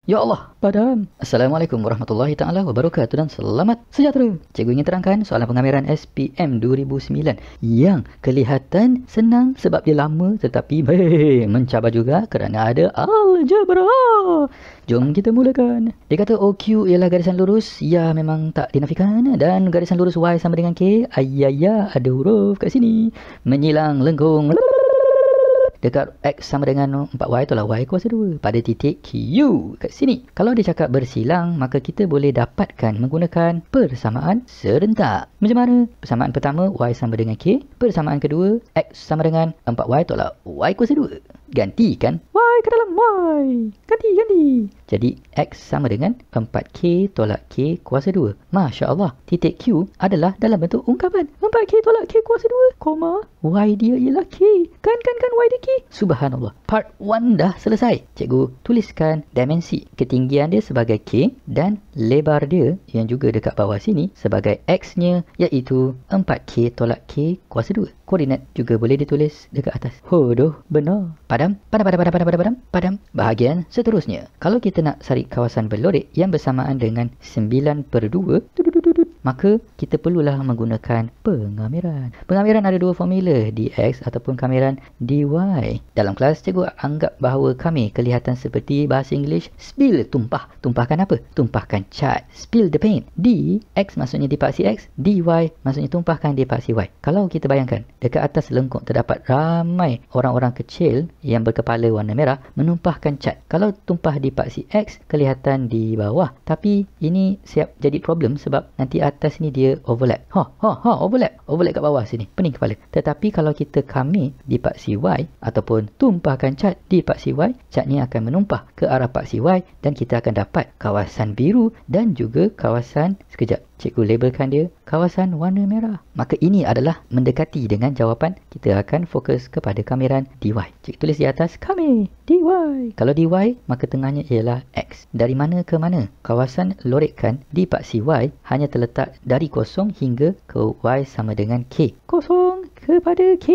Ya Allah, padam. Assalamualaikum warahmatullahi taala wabarakatuh dan selamat sejahtera. Cikgu ingin terangkan soalan pengamiran SPM 2009 yang kelihatan senang sebab dia lama tetapi mencabar juga kerana ada algebra. Jom kita mulakan. Dia kata OQ ialah garisan lurus. Ya, memang tak dinafikan. Dan garisan lurus Y sama dengan K. Ayaya, ada huruf kat sini. Menyilang lengkung. Dekat X sama dengan 4Y, tolak Y kuasa 2 pada titik Q kat sini. Kalau dia cakap bersilang, maka kita boleh dapatkan menggunakan persamaan serentak. Macam mana? Persamaan pertama, Y sama dengan K. Persamaan kedua, X sama dengan 4Y tolak Y kuasa 2. Gantikan Y ke dalam Y. Ganti. Jadi X sama dengan 4K tolak K kuasa 2. Masya Allah. Titik Q adalah dalam bentuk ungkapan. 4K tolak K kuasa 2, koma, Y dia ialah K. Kan Y dia K. Subhanallah. Part 1 dah selesai. Cikgu tuliskan dimensi ketinggian dia sebagai K dan lebar dia yang juga dekat bawah sini sebagai X-nya, iaitu 4K tolak K kuasa 2. Koordinat juga boleh ditulis dekat atas. Hodoh, benar. Padam. Bahagian seterusnya. Kalau kita nak cari kawasan berlorek yang bersamaan dengan 9/2, maka kita perlulah menggunakan pengamiran. Pengamiran ada dua formula, dx ataupun kamiran dy. Dalam kelas, cikgu anggap bahawa kami kelihatan seperti bahasa Inggeris spill, tumpah. Tumpahkan apa? Tumpahkan cat. Spill the paint. Dx maksudnya dipaksi x, dy maksudnya tumpahkan dipaksi y. Kalau kita bayangkan, dekat atas lengkung terdapat ramai orang-orang kecil yang berkepala warna merah menumpahkan cat. Kalau tumpah dipaksi x, kelihatan di bawah. Tapi ini siap jadi problem sebab nanti atas ni dia overlap. Overlap kat bawah sini. Pening kepala. Tetapi kalau kita kami di paksi Y ataupun tumpahkan cat di paksi Y, cat ni akan menumpah ke arah paksi Y dan kita akan dapat kawasan biru dan juga kawasan, sekejap, cikgu labelkan dia kawasan warna merah. Maka ini adalah mendekati dengan jawapan. Kita akan fokus kepada kamiran dy. Cikgu tulis di atas kami dy. Kalau dy, maka tengahnya ialah x. Dari mana ke mana? Kawasan lorekkan di paksi Y hanya terletak dari kosong hingga ke Y sama dengan K. Kosong kepada K.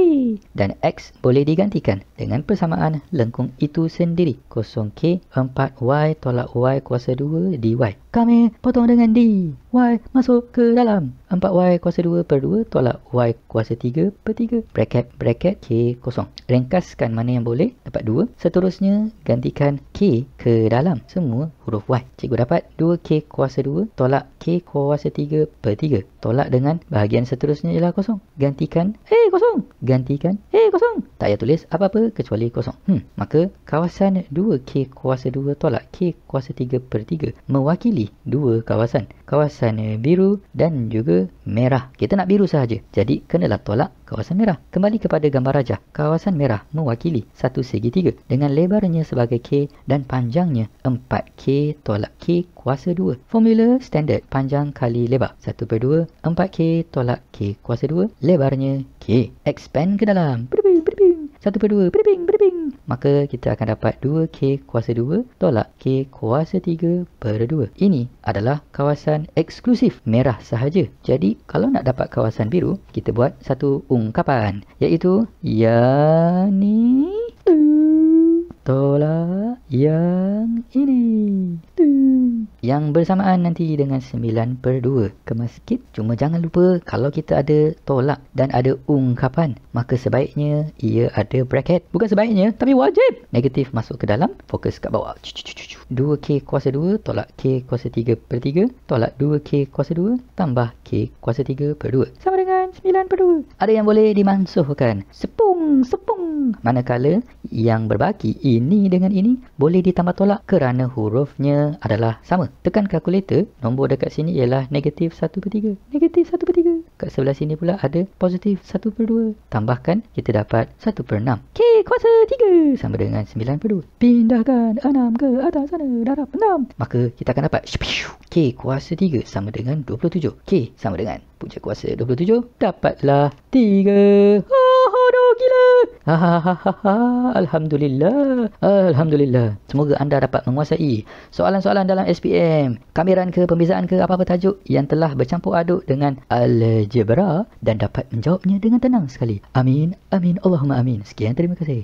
Dan X boleh digantikan dengan persamaan lengkung itu sendiri. Kosong K, 4Y tolak Y kuasa 2 dy. Kami potong dengan D. Y masuk ke dalam. 4Y kuasa 2/2 tolak Y kuasa 3/3. Bracket K kosong. Ringkaskan mana yang boleh. Dapat 2. Seterusnya, gantikan K ke dalam semua huruf Y. Cikgu dapat 2K kuasa 2 tolak K kuasa 3/3. Tolak dengan bahagian seterusnya ialah kosong. Gantikan kosong. Gantikan kosong. Tak payah tulis apa-apa kecuali kosong. Maka kawasan 2K kuasa 2 tolak K kuasa 3/3 mewakili dua kawasan. Kawasan biru dan juga merah. Kita nak biru sahaja. Jadi kenalah tolak kawasan merah. Kembali kepada gambar rajah. Kawasan merah mewakili satu segitiga dengan lebarnya sebagai K dan panjangnya 4K tolak K kuasa 2. Formula standard panjang kali lebar 1/2 4K tolak K kuasa 2. Lebarnya K. Expand ke dalam 1/2 maka kita akan dapat 2K kuasa 2 tolak K kuasa 3/2. Ini adalah kawasan eksklusif merah sahaja. Jadi kalau nak dapat kawasan biru, kita buat satu ungkapan, iaitu yang ni tolak yang ini. Yang bersamaan nanti dengan 9/2. Kemas sikit. Cuma jangan lupa, kalau kita ada tolak dan ada ungkapan, maka sebaiknya ia ada bracket. Bukan sebaiknya, tapi wajib. Negatif masuk ke dalam, fokus kat bawah. 2K kuasa 2 tolak K kuasa 3/3 tolak 2K kuasa 2 tambah K kuasa 3/2 sama dengan 9/2. Ada yang boleh dimansuhkan. Sepung. Manakala yang berbaki ini dengan ini boleh ditambah tolak kerana hurufnya adalah sama. Tekan kalkulator, nombor dekat sini ialah negatif 1/3. Negatif 1/3. Kat sebelah sini pula ada positif 1/2. Tambahkan, kita dapat 1/6. K kuasa 3 sama dengan 9/2. Pindahkan 6 ke atas sana, darab 6. Maka kita akan dapat K kuasa 3 sama dengan 27. K sama dengan punca kuasa 27. Dapatlah 3. Aduh, gila. Alhamdulillah. Semoga anda dapat menguasai soalan-soalan dalam SPM. Kamiran ke, pembezaan ke, apa-apa tajuk yang telah bercampur aduk dengan algebra dan dapat menjawabnya dengan tenang sekali. Amin. Allahumma amin. Sekian, terima kasih.